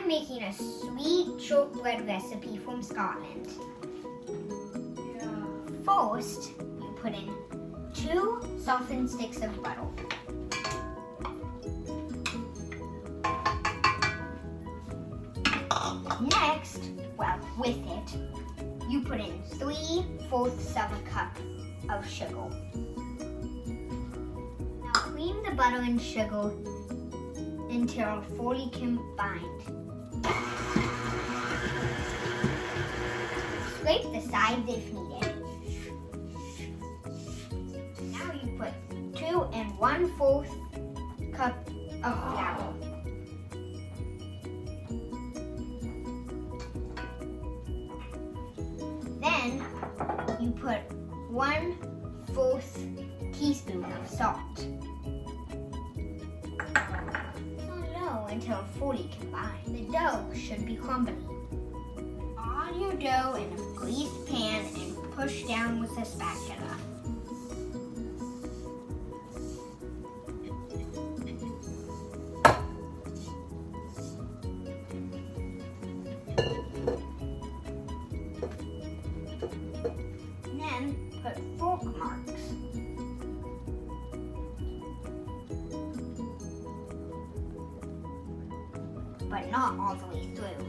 I'm making a sweet shortbread recipe from Scotland. First, you put in 2 softened sticks of butter. Next, well, with it, you put in 3/4 of a cup of sugar. Now cream the butter and sugar until fully combined. Scrape the sides if needed. Now you put 2 1/4 cup of flour. Then you put 1/4 teaspoon of salt. Until fully combined. The dough should be crumbly. All your dough in a greased pan and push down with a spatula. Then put fork marks. But not all the way through.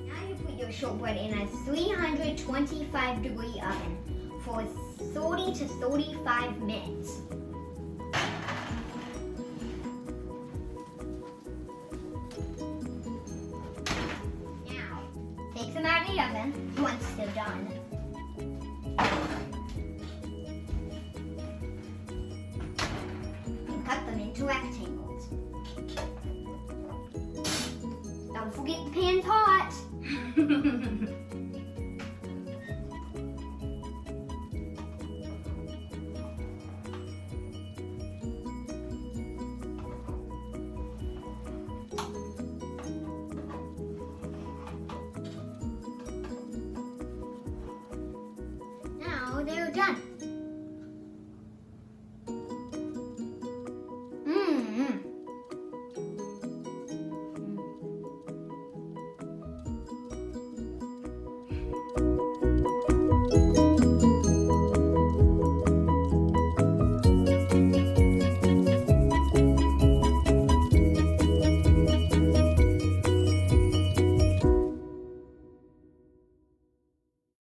Now you put your shortbread in a 325-degree oven for 30 to 35 minutes. Now, take them out of the oven once they're done. Cut them into rectangles. Don't forget the pan's hot. Now they're done.